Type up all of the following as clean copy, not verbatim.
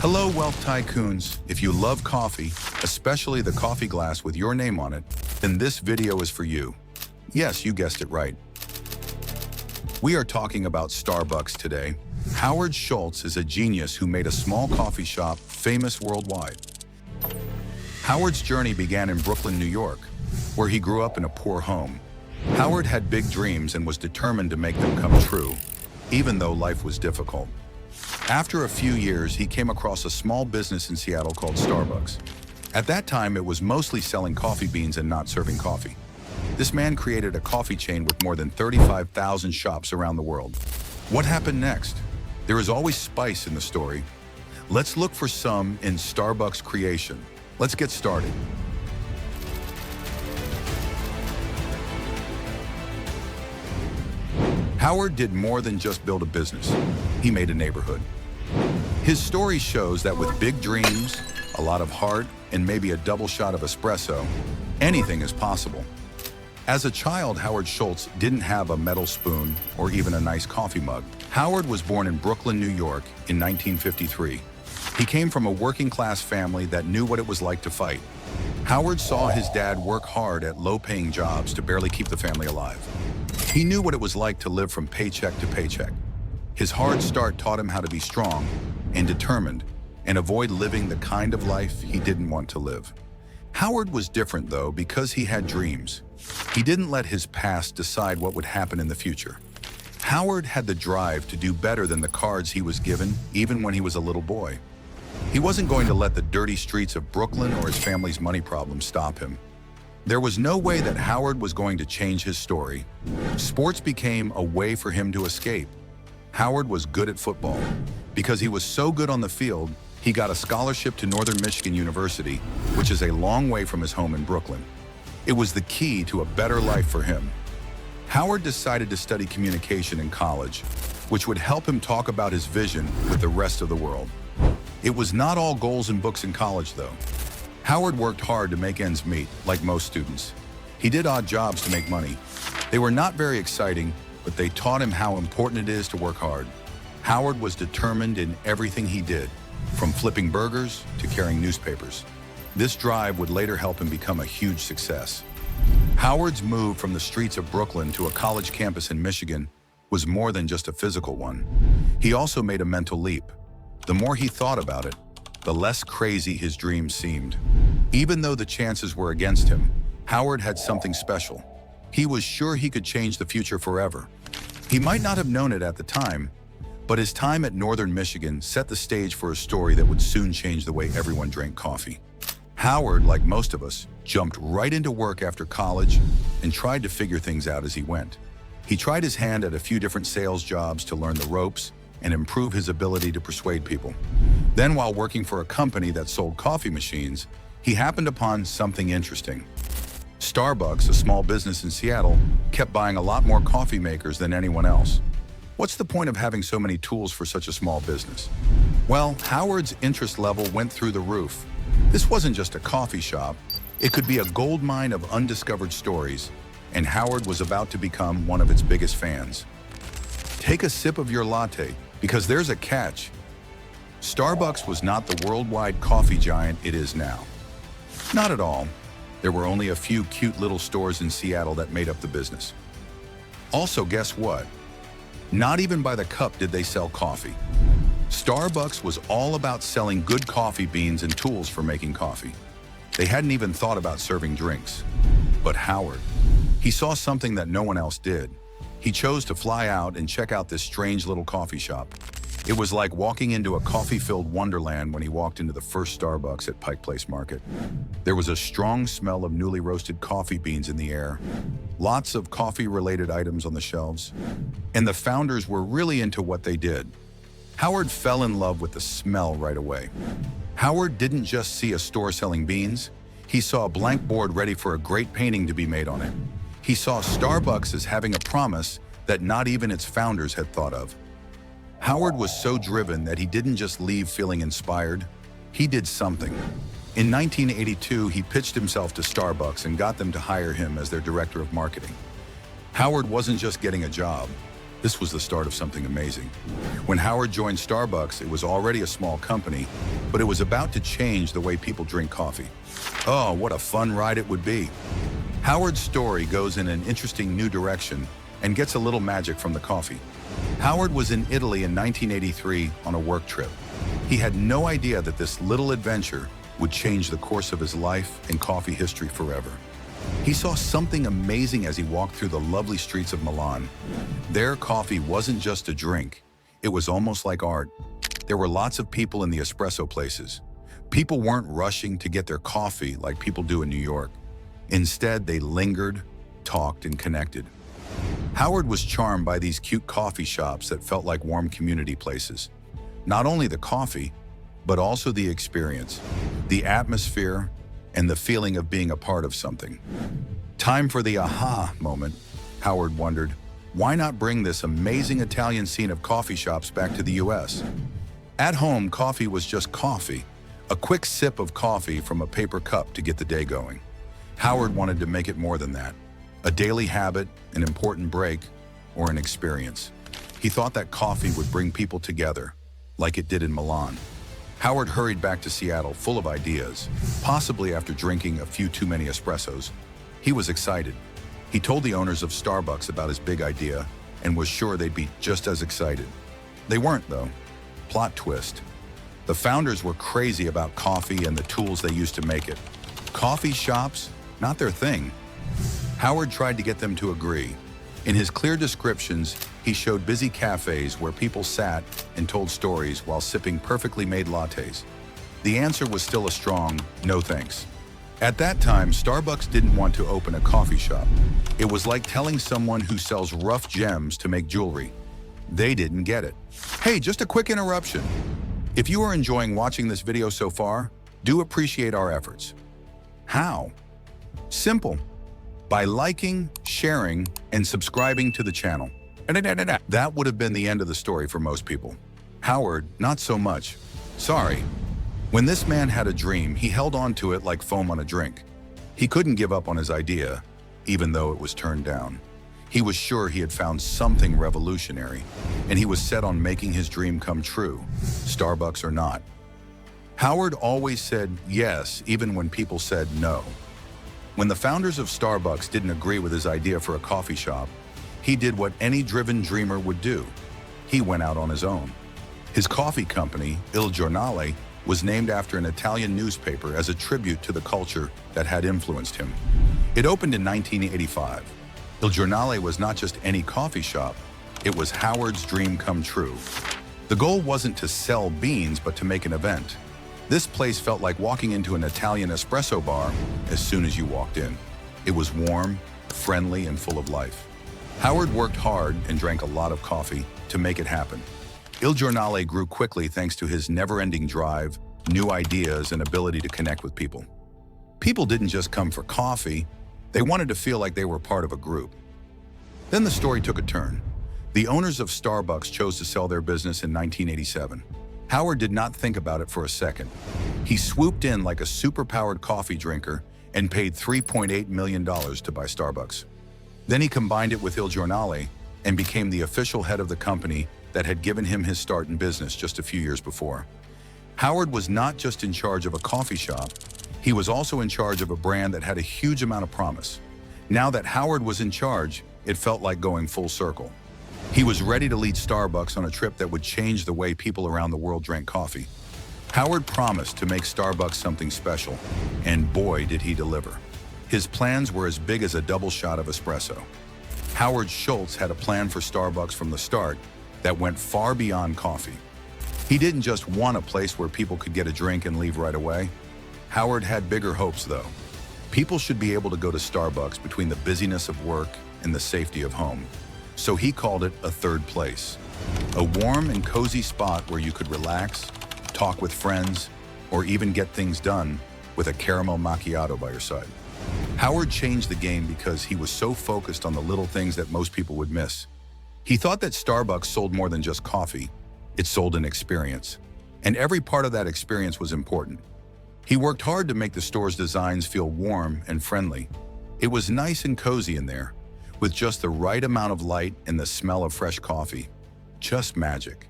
Hello, wealth tycoons. If you love coffee, especially the coffee glass with your name on it, then this video is for you. Yes, you guessed it right. We are talking about Starbucks today. Howard Schultz is a genius who made a small coffee shop famous worldwide. Howard's journey began in Brooklyn, New York, where he grew up in a poor home. Howard had big dreams and was determined to make them come true, even though life was difficult. After a few years, he came across a small business in Seattle called Starbucks. At that time, it was mostly selling coffee beans and not serving coffee. This man created a coffee chain with more than 35,000 shops around the world. What happened next? There is always spice in the story. Let's look for some in Starbucks' creation. Let's get started. Howard did more than just build a business. He made a neighborhood. His story shows that with big dreams, a lot of heart, and maybe a double shot of espresso, anything is possible. As a child, Howard Schultz didn't have a metal spoon or even a nice coffee mug. Howard was born in Brooklyn, New York in 1953. He came from a working-class family that knew what it was like to fight. Howard saw his dad work hard at low-paying jobs to barely keep the family alive. He knew what it was like to live from paycheck to paycheck. His hard start taught him how to be strong and determined and avoid living the kind of life he didn't want to live. Howard was different, though, because he had dreams. He didn't let his past decide what would happen in the future. Howard had the drive to do better than the cards he was given, even when he was a little boy. He wasn't going to let the dirty streets of Brooklyn or his family's money problems stop him. There was no way that Howard was going to change his story. Sports became a way for him to escape. Howard was good at football. Because he was so good on the field, he got a scholarship to Northern Michigan University, which is a long way from his home in Brooklyn. It was the key to a better life for him. Howard decided to study communication in college, which would help him talk about his vision with the rest of the world. It was not all goals and books in college, though. Howard worked hard to make ends meet, like most students. He did odd jobs to make money. They were not very exciting, but they taught him how important it is to work hard. Howard was determined in everything he did, from flipping burgers to carrying newspapers. This drive would later help him become a huge success. Howard's move from the streets of Brooklyn to a college campus in Michigan was more than just a physical one. He also made a mental leap. The more he thought about it, the less crazy his dreams seemed. Even though the chances were against him, Howard had something special. He was sure he could change the future forever. He might not have known it at the time, but his time at Northern Michigan set the stage for a story that would soon change the way everyone drank coffee. Howard, like most of us, jumped right into work after college and tried to figure things out as he went. He tried his hand at a few different sales jobs to learn the ropes and improve his ability to persuade people. Then, while working for a company that sold coffee machines, he happened upon something interesting. Starbucks, a small business in Seattle, kept buying a lot more coffee makers than anyone else. What's the point of having so many tools for such a small business? Well, Howard's interest level went through the roof. This wasn't just a coffee shop. It could be a gold mine of undiscovered stories, and Howard was about to become one of its biggest fans. Take a sip of your latte, because there's a catch. Starbucks was not the worldwide coffee giant it is now. Not at all. There were only a few cute little stores in Seattle that made up the business. Also, guess what? Not even by the cup did they sell coffee. Starbucks was all about selling good coffee beans and tools for making coffee. They hadn't even thought about serving drinks. But Howard, he saw something that no one else did. He chose to fly out and check out this strange little coffee shop. It was like walking into a coffee-filled wonderland when he walked into the first Starbucks at Pike Place Market. There was a strong smell of newly roasted coffee beans in the air, lots of coffee-related items on the shelves, and the founders were really into what they did. Howard fell in love with the smell right away. Howard didn't just see a store selling beans, he saw a blank board ready for a great painting to be made on it. He saw Starbucks as having a promise that not even its founders had thought of. Howard was so driven that he didn't just leave feeling inspired, he did something. In 1982, he pitched himself to Starbucks and got them to hire him as their director of marketing. Howard wasn't just getting a job, This was the start of something amazing. When Howard joined Starbucks, it was already a small company, but it was about to change the way people drink coffee. Oh, what a fun ride it would be. Howard's story goes in an interesting new direction and gets a little magic from the coffee. Howard was in Italy in 1983 on a work trip. He had no idea that this little adventure would change the course of his life and coffee history forever. He saw something amazing as he walked through the lovely streets of Milan. Their coffee wasn't just a drink. It was almost like art. There were lots of people in the espresso places. People weren't rushing to get their coffee like people do in New York. Instead, they lingered, talked, and connected. Howard was charmed by these cute coffee shops that felt like warm community places. Not only the coffee, but also the experience, the atmosphere, and the feeling of being a part of something. Time for the aha moment, Howard wondered. Why not bring this amazing Italian scene of coffee shops back to the US? At home, coffee was just coffee, a quick sip of coffee from a paper cup to get the day going. Howard wanted to make it more than that, a daily habit, an important break, or an experience. He thought that coffee would bring people together, like it did in Milan. Howard hurried back to Seattle full of ideas, possibly after drinking a few too many espressos. He was excited. He told the owners of Starbucks about his big idea and was sure they'd be just as excited. They weren't, though. Plot twist. The founders were crazy about coffee and the tools they used to make it. Coffee shops? Not their thing. Howard tried to get them to agree. In his clear descriptions, he showed busy cafes where people sat and told stories while sipping perfectly made lattes. The answer was still a strong no thanks. At that time, Starbucks didn't want to open a coffee shop. It was like telling someone who sells rough gems to make jewelry. They didn't get it. Hey, just a quick interruption. If you are enjoying watching this video so far, do appreciate our efforts. How? Simple. By liking, sharing, and subscribing to the channel. That would have been the end of the story for most people. Howard, not so much. Sorry. When this man had a dream, he held on to it like foam on a drink. He couldn't give up on his idea, even though it was turned down. He was sure he had found something revolutionary, and he was set on making his dream come true, Starbucks or not. Howard always said yes, even when people said no. When the founders of Starbucks didn't agree with his idea for a coffee shop, he did what any driven dreamer would do. He went out on his own. His coffee company, Il Giornale, was named after an Italian newspaper as a tribute to the culture that had influenced him. It opened in 1985. Il Giornale was not just any coffee shop, it was Howard's dream come true. The goal wasn't to sell beans, but to make an event. This place felt like walking into an Italian espresso bar as soon as you walked in. It was warm, friendly, and full of life. Howard worked hard and drank a lot of coffee to make it happen. Il Giornale grew quickly thanks to his never-ending drive, new ideas, and ability to connect with people. People didn't just come for coffee, they wanted to feel like they were part of a group. Then the story took a turn. The owners of Starbucks chose to sell their business in 1987. Howard did not think about it for a second. He swooped in like a superpowered coffee drinker and paid $3.8 million to buy Starbucks. Then he combined it with Il Giornale and became the official head of the company that had given him his start in business just a few years before. Howard was not just in charge of a coffee shop, he was also in charge of a brand that had a huge amount of promise. Now that Howard was in charge, it felt like going full circle. He was ready to lead Starbucks on a trip that would change the way people around the world drank coffee. Howard promised to make Starbucks something special, and boy, did he deliver. His plans were as big as a double shot of espresso. Howard Schultz had a plan for Starbucks from the start that went far beyond coffee. He didn't just want a place where people could get a drink and leave right away. Howard had bigger hopes, though. People should be able to go to Starbucks between the busyness of work and the safety of home. So he called it a third place, a warm and cozy spot where you could relax, talk with friends, or even get things done with a caramel macchiato by your side. Howard changed the game because he was so focused on the little things that most people would miss. He thought that Starbucks sold more than just coffee. It sold an experience, and every part of that experience was important. He worked hard to make the store's designs feel warm and friendly. It was nice and cozy in there, with just the right amount of light and the smell of fresh coffee. Just magic.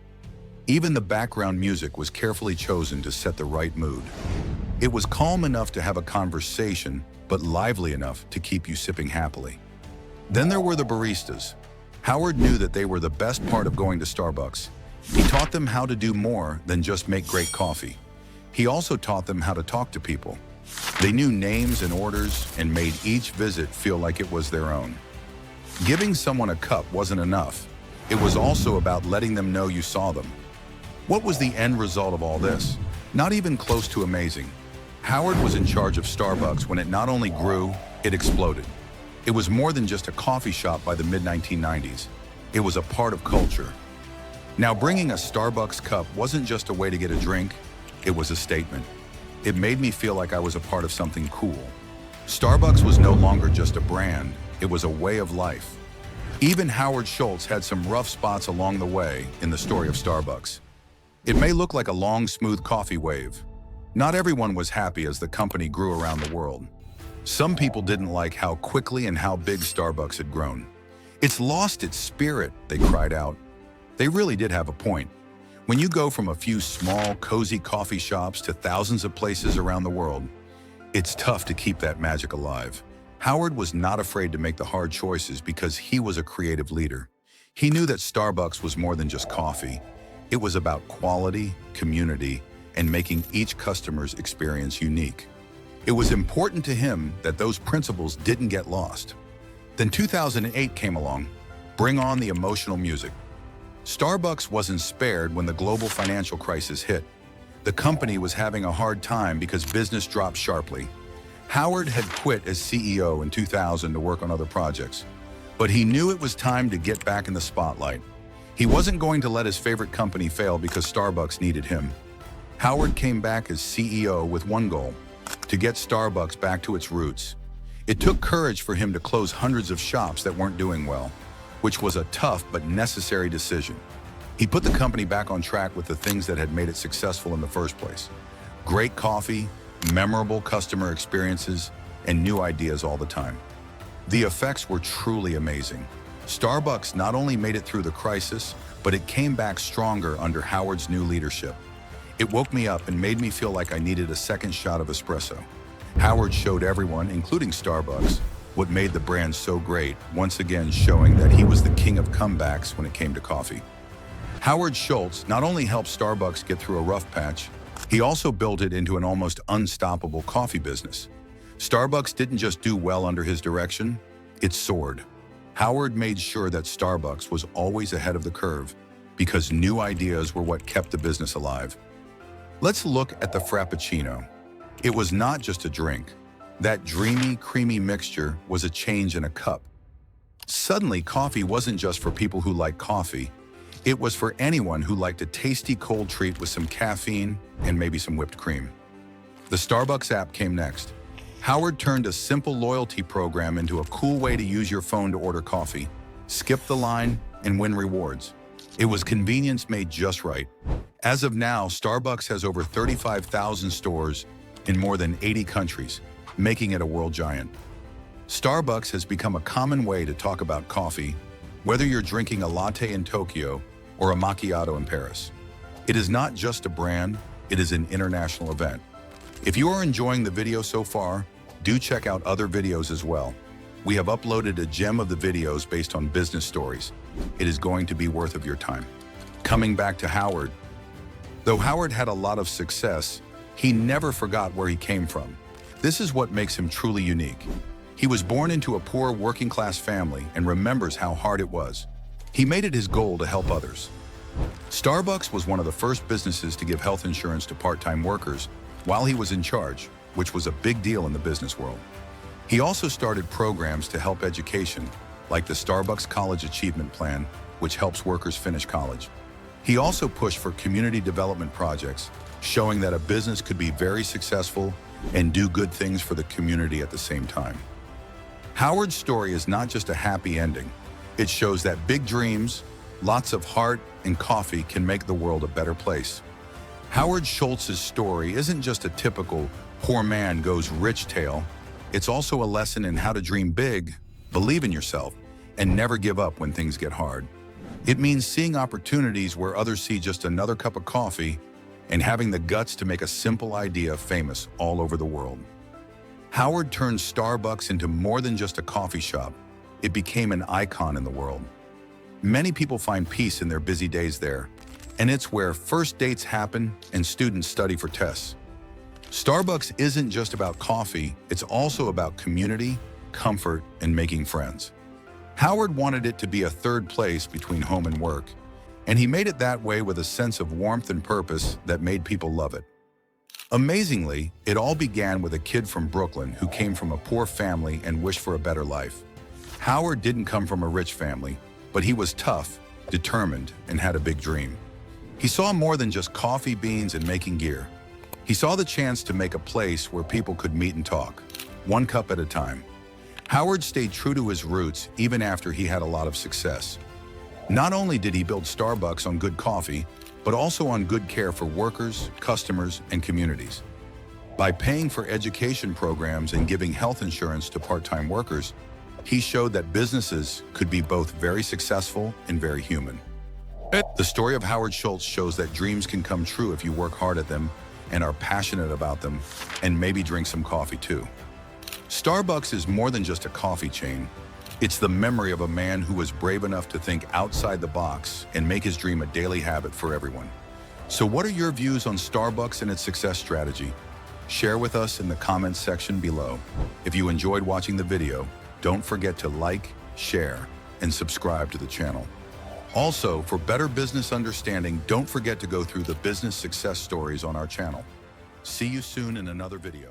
Even the background music was carefully chosen to set the right mood. It was calm enough to have a conversation, but lively enough to keep you sipping happily. Then there were the baristas. Howard knew that they were the best part of going to Starbucks. He taught them how to do more than just make great coffee. He also taught them how to talk to people. They knew names and orders and made each visit feel like it was their own. Giving someone a cup wasn't enough. It was also about letting them know you saw them. What was the end result of all this? Not even close to amazing. Howard was in charge of Starbucks when it not only grew, it exploded. It was more than just a coffee shop by the mid-1990s. It was a part of culture. Now, bringing a Starbucks cup wasn't just a way to get a drink, it was a statement. It made me feel like I was a part of something cool. Starbucks was no longer just a brand, it was a way of life. Even Howard Schultz had some rough spots along the way in the story of Starbucks. It may look like a long, smooth coffee wave. Not everyone was happy as the company grew around the world. Some people didn't like how quickly and how big Starbucks had grown. "It's lost its spirit," they cried out. They really did have a point. When you go from a few small, cozy coffee shops to thousands of places around the world, it's tough to keep that magic alive. Howard was not afraid to make the hard choices because he was a creative leader. He knew that Starbucks was more than just coffee. It was about quality, community, and making each customer's experience unique. It was important to him that those principles didn't get lost. Then 2008 came along. Bring on the emotional music. Starbucks wasn't spared when the global financial crisis hit. The company was having a hard time because business dropped sharply. Howard had quit as CEO in 2000 to work on other projects, but he knew it was time to get back in the spotlight. He wasn't going to let his favorite company fail because Starbucks needed him. Howard came back as CEO with one goal: to get Starbucks back to its roots. It took courage for him to close hundreds of shops that weren't doing well, which was a tough but necessary decision. He put the company back on track with the things that had made it successful in the first place: great coffee, memorable customer experiences, and new ideas all the time. The effects were truly amazing. Starbucks not only made it through the crisis, but it came back stronger under Howard's new leadership. It woke me up and made me feel like I needed a second shot of espresso. Howard showed everyone, including Starbucks, what made the brand so great, once again showing that he was the king of comebacks when it came to coffee. Howard Schultz not only helped Starbucks get through a rough patch, he also built it into an almost unstoppable coffee business. Starbucks didn't just do well under his direction, it soared. Howard made sure that Starbucks was always ahead of the curve because new ideas were what kept the business alive. Let's look at the Frappuccino. It was not just a drink. That dreamy, creamy mixture was a change in a cup. Suddenly, coffee wasn't just for people who like coffee. It was for anyone who liked a tasty cold treat with some caffeine and maybe some whipped cream. The Starbucks app came next. Howard turned a simple loyalty program into a cool way to use your phone to order coffee, skip the line, and win rewards. It was convenience made just right. As of now, Starbucks has over 35,000 stores in more than 80 countries, making it a world giant. Starbucks has become a common way to talk about coffee, whether you're drinking a latte in Tokyo or a macchiato in Paris. It is not just a brand, it is an international event. If you are enjoying the video so far, do check out other videos as well. We have uploaded a gem of the videos based on business stories. It is going to be worth of your time. Coming back to Howard. Though Howard had a lot of success, he never forgot where he came from. This is what makes him truly unique. He was born into a poor working-class family and remembers how hard it was. He made it his goal to help others. Starbucks was one of the first businesses to give health insurance to part-time workers while he was in charge, which was a big deal in the business world. He also started programs to help education, like the Starbucks College Achievement Plan, which helps workers finish college. He also pushed for community development projects, showing that a business could be very successful and do good things for the community at the same time. Howard's story is not just a happy ending. It shows that big dreams, lots of heart, and coffee can make the world a better place. Howard Schultz's story isn't just a typical poor man goes rich tale. It's also a lesson in how to dream big, believe in yourself, and never give up when things get hard. It means seeing opportunities where others see just another cup of coffee and having the guts to make a simple idea famous all over the world. Howard turned Starbucks into more than just a coffee shop. It became an icon in the world. Many people find peace in their busy days there, and it's where first dates happen and students study for tests. Starbucks isn't just about coffee, it's also about community, comfort, and making friends. Howard wanted it to be a third place between home and work, and he made it that way with a sense of warmth and purpose that made people love it. Amazingly, it all began with a kid from Brooklyn who came from a poor family and wished for a better life. Howard didn't come from a rich family, but he was tough, determined, and had a big dream. He saw more than just coffee beans and making gear. He saw the chance to make a place where people could meet and talk, one cup at a time. Howard stayed true to his roots even after he had a lot of success. Not only did he build Starbucks on good coffee, but also on good care for workers, customers, and communities. By paying for education programs and giving health insurance to part-time workers, he showed that businesses could be both very successful and very human. The story of Howard Schultz shows that dreams can come true if you work hard at them and are passionate about them, and maybe drink some coffee too. Starbucks is more than just a coffee chain. It's the memory of a man who was brave enough to think outside the box and make his dream a daily habit for everyone. So what are your views on Starbucks and its success strategy? Share with us in the comments section below. If you enjoyed watching the video, don't forget to like, share, and subscribe to the channel. Also, for better business understanding, don't forget to go through the business success stories on our channel. See you soon in another video.